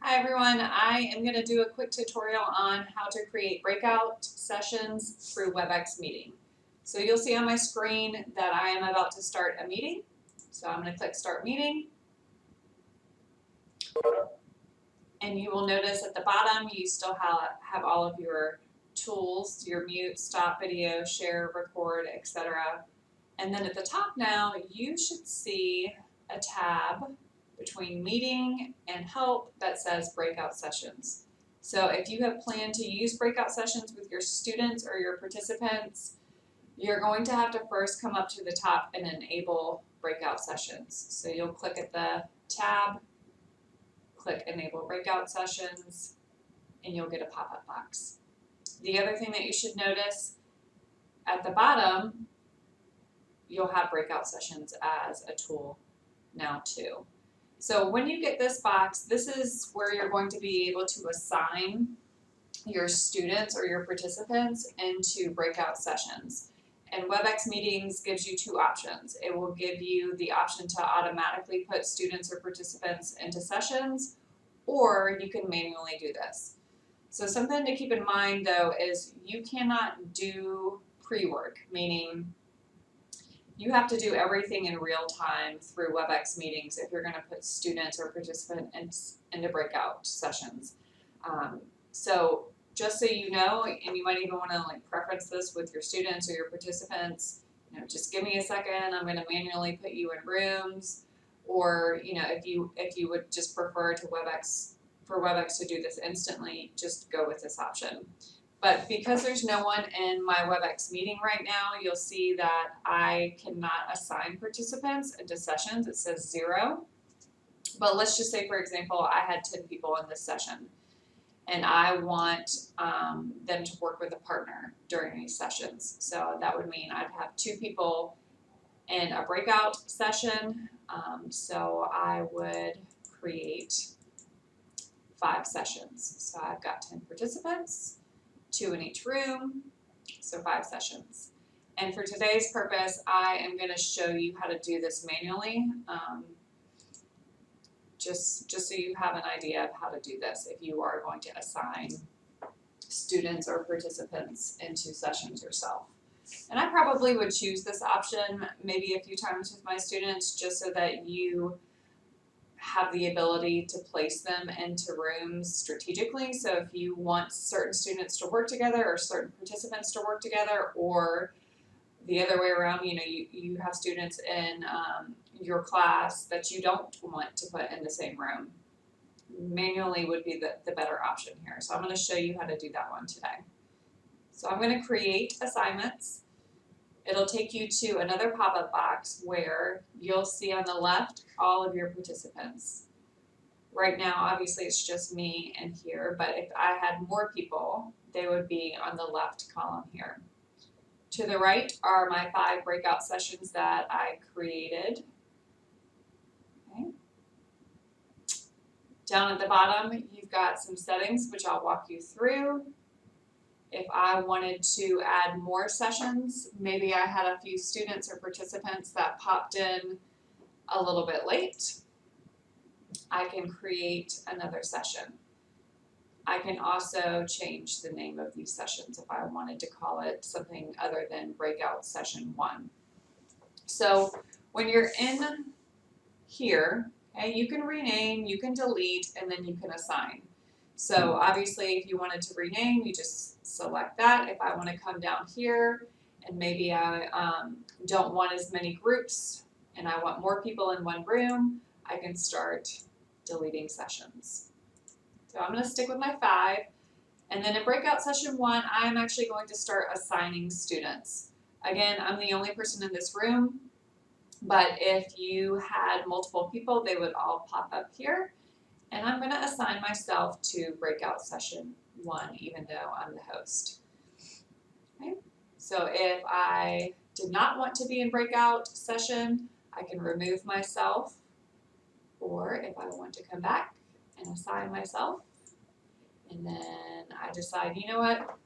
Hi everyone, I am going to do a quick tutorial on how to create breakout sessions through WebEx meeting. So you'll see on my screen that I am about to start a meeting. So I'm going to click start meeting. And you will notice at the bottom you still have all of your tools, your mute, stop video, share, record, etc. And then at the top now you should see a tab between meeting and help that says breakout sessions. So if you have planned to use breakout sessions with your students or your participants, you're going to have to first come up to the top and enable breakout sessions. So you'll click at the tab, click enable breakout sessions, and you'll get a pop-up box. The other thing that you should notice at the bottom, you'll have breakout sessions as a tool now too. So when you get this box, this is where you're going to be able to assign your students or your participants into breakout sessions. And WebEx Meetings gives you two options. It will give you the option to automatically put students or participants into sessions, or you can manually do this. So something to keep in mind though is you cannot do pre-work, meaning you have to do everything in real time through WebEx meetings if you're going to put students or participants into breakout sessions. So just so you know, and you might even want to preference this with your students or your participants, just give me a second, I'm going to manually put you in rooms, or if you would just prefer to for WebEx to do this instantly, just go with this option. But because there's no one in my WebEx meeting right now, you'll see that I cannot assign participants into sessions. It says 0. But let's just say, for example, I had 10 people in this session, and I want them to work with a partner during these sessions. So that would mean I'd have 2 people in a breakout session. So I would create 5 sessions. So I've got 10 participants. 2 in each room, so 5 sessions. And for today's purpose, I am going to show you how to do this manually, just so you have an idea of how to do this if you are going to assign students or participants into sessions yourself. And I probably would choose this option maybe a few times with my students just so that you have the ability to place them into rooms strategically. So if you want certain students to work together or certain participants to work together, or the other way around, you have students in your class that you don't want to put in the same room, manually would be the better option here. So I'm going to show you how to do that one today. So I'm going to create assignments. It'll take you to another pop-up box where you'll see on the left all of your participants. Right now, obviously, it's just me in here, but if I had more people, they would be on the left column here. To the right are my 5 breakout sessions that I created. Okay. Down at the bottom, you've got some settings, which I'll walk you through. If I wanted to add more sessions, maybe I had a few students or participants that popped in a little bit late, I can create another session. I can also change the name of these sessions if I wanted to call it something other than Breakout Session 1. So when you're in here, okay, you can rename, you can delete, and then you can assign. So obviously if you wanted to rename, you just select that. If I want to come down here and maybe I don't want as many groups and I want more people in one room, I can start deleting sessions. So I'm going to stick with my 5. And then in breakout session 1, I'm actually going to start assigning students. Again, I'm the only person in this room, but if you had multiple people, they would all pop up here. And I'm going to assign myself to breakout session 1, even though I'm the host. Okay. So if I did not want to be in breakout session, I can remove myself. Or if I want to come back and assign myself, and then I decide, you know what,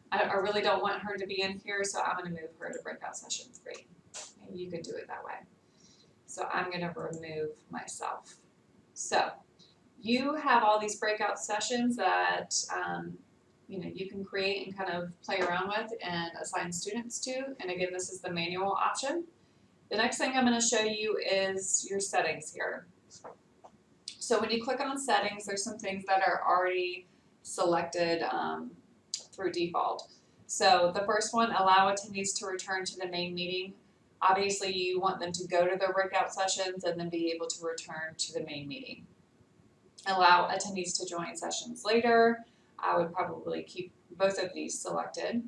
I really don't want her to be in here, so I'm going to move her to breakout session 3. And you can do it that way. So I'm going to remove myself. So you have all these breakout sessions that you can create and kind of play around with and assign students to. And again, this is the manual option. The next thing I'm going to show you is your settings here. So when you click on settings, there's some things that are already selected through default. So the first one, allow attendees to return to the main meeting. Obviously, you want them to go to their breakout sessions and then be able to return to the main meeting. Allow attendees to join sessions later. I would probably keep both of these selected.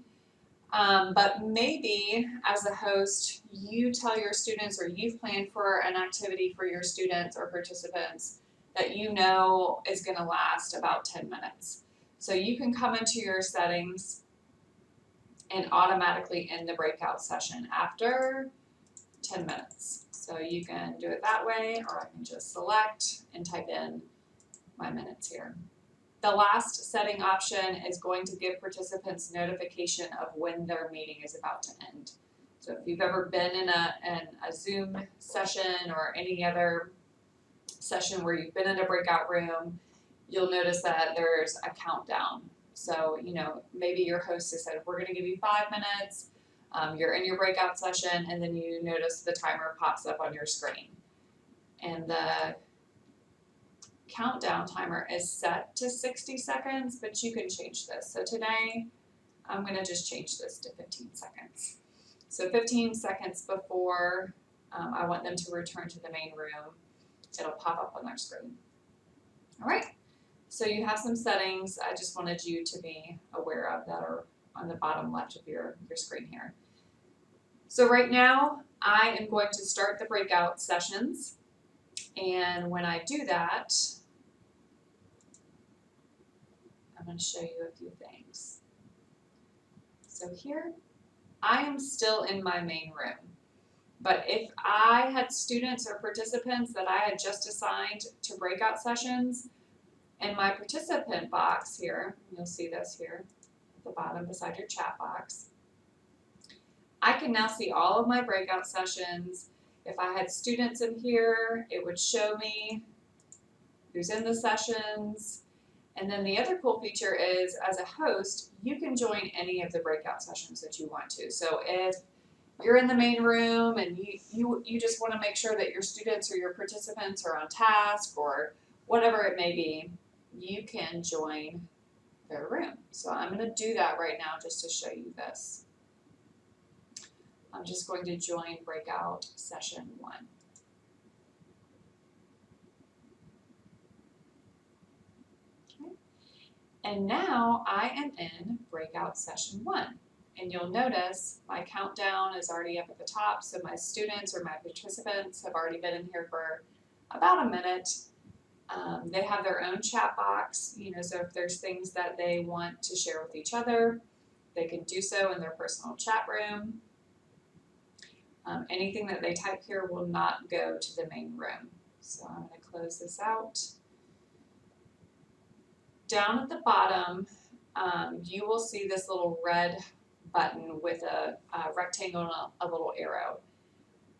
But maybe as a host, you tell your students, or you've planned for an activity for your students or participants that you know is going to last about 10 minutes. So you can come into your settings and automatically end the breakout session after 10 minutes. So you can do it that way, or I can just select and type in my minutes here. The last setting option is going to give participants notification of when their meeting is about to end. So if you've ever been in a Zoom session or any other session where you've been in a breakout room, you'll notice that there's a countdown. So, maybe your host has said, we're going to give you 5 minutes, you're in your breakout session, and then you notice the timer pops up on your screen. And the countdown timer is set to 60 seconds, but you can change this. So today, I'm going to just change this to 15 seconds. So 15 seconds before I want them to return to the main room, it'll pop up on their screen. All right, so you have some settings I just wanted you to be aware of that are on the bottom left of your screen here. So right now, I am going to start the breakout sessions. And when I do that, I'm going to show you a few things. So here, I am still in my main room. But if I had students or participants that I had just assigned to breakout sessions, in my participant box here, you'll see this here at the bottom beside your chat box, I can now see all of my breakout sessions. If I had students in here, it would show me who's in the sessions. And then the other cool feature is, as a host, you can join any of the breakout sessions that you want to. So if you're in the main room and you just want to make sure that your students or your participants are on task or whatever it may be, you can join their room. So I'm going to do that right now just to show you this. I'm just going to join breakout session 1. Okay. And now I am in breakout session 1. And you'll notice my countdown is already up at the top, so my students or my participants have already been in here for about a minute. They have their own chat box, so if there's things that they want to share with each other, they can do so in their personal chat room. Anything that they type here will not go to the main room. So I'm going to close this out. Down at the bottom, you will see this little red button with a rectangle and a little arrow.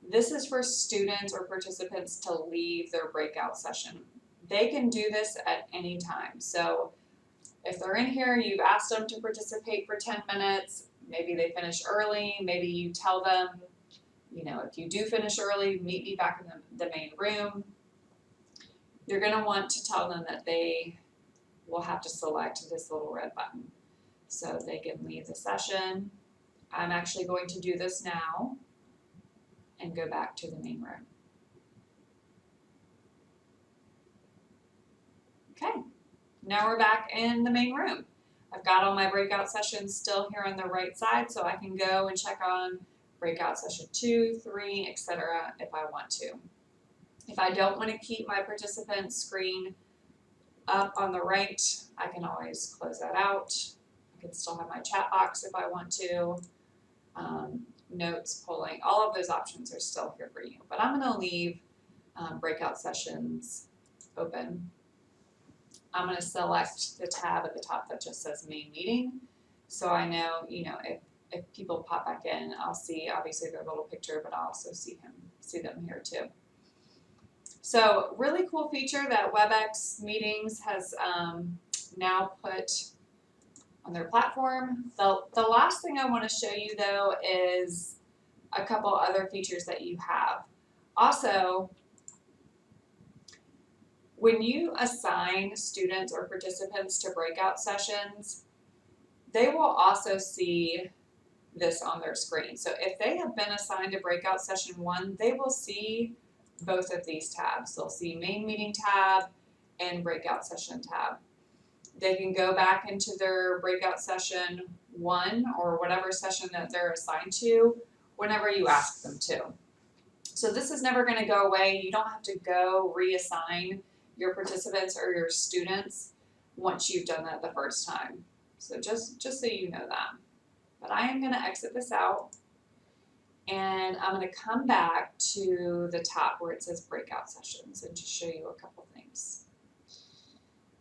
This is for students or participants to leave their breakout session. They can do this at any time. So if they're in here, you've asked them to participate for 10 minutes, maybe they finish early, maybe you tell them, if you do finish early, meet me back in the main room. You're going to want to tell them that they will have to select this little red button so they can leave the session. I'm actually going to do this now and go back to the main room. Okay, now we're back in the main room. I've got all my breakout sessions still here on the right side, so I can go and check on breakout session 2, 3, etc. if I want to. If I don't want to keep my participant screen up on the right, I can always close that out. I can still have my chat box if I want to. Notes, polling, all of those options are still here for you. But I'm going to leave breakout sessions open. I'm going to select the tab at the top that just says main meeting. So I know, if people pop back in, I'll see obviously their little picture, but I'll also see them here too. So really cool feature that WebEx Meetings has now put on their platform. The last thing I want to show you though is a couple other features that you have. Also, when you assign students or participants to breakout sessions, they will also see this on their screen. So if they have been assigned to breakout session 1, they will see both of these tabs. They'll see main meeting tab and breakout session tab. They can go back into their breakout session 1 or whatever session that they're assigned to whenever you ask them to. So this is never going to go away. You don't have to go reassign your participants or your students once you've done that the first time. So just so you know that. But I am going to exit this out, and I'm going to come back to the top where it says breakout sessions and just show you a couple things.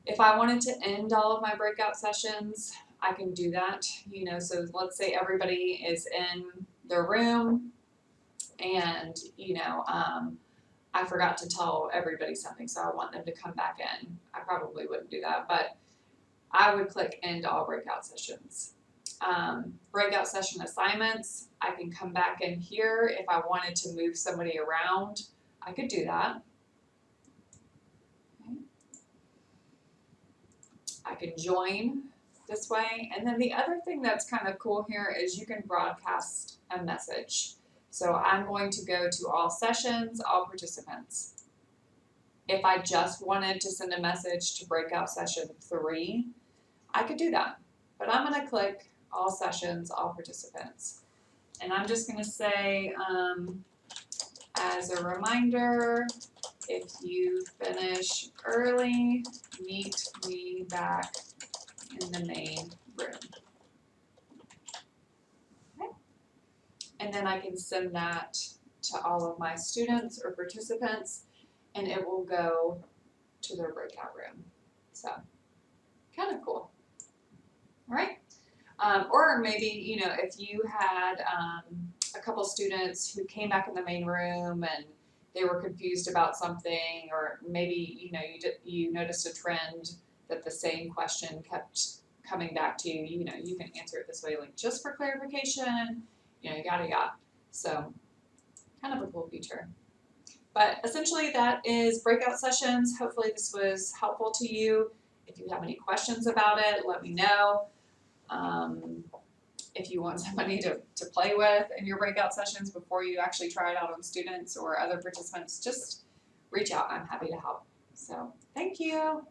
If I wanted to end all of my breakout sessions, I can do that. So let's say everybody is in their room and, I forgot to tell everybody something, so I want them to come back in. I probably wouldn't do that, but I would click end all breakout sessions. Breakout session assignments, I can come back in here. If I wanted to move somebody around, I could do that. Okay. I can join this way. And then the other thing that's kind of cool here is you can broadcast a message. So I'm going to go to all sessions, all participants. If I just wanted to send a message to breakout session 3, I could do that. But I'm going to click all sessions, all participants. And I'm just going to say, as a reminder, if you finish early, meet me back in the main room. Okay. And then I can send that to all of my students or participants, and it will go to their breakout room. So, kind of cool. All right. Or maybe, if you had a couple students who came back in the main room and they were confused about something, or maybe, you noticed a trend that the same question kept coming back to you, you can answer it this way, like, just for clarification, yada yada. So, kind of a cool feature. But essentially that is breakout sessions. Hopefully this was helpful to you. If you have any questions about it, let me know. If you want somebody to play with in your breakout sessions before you actually try it out on students or other participants, just reach out. I'm happy to help. So thank you.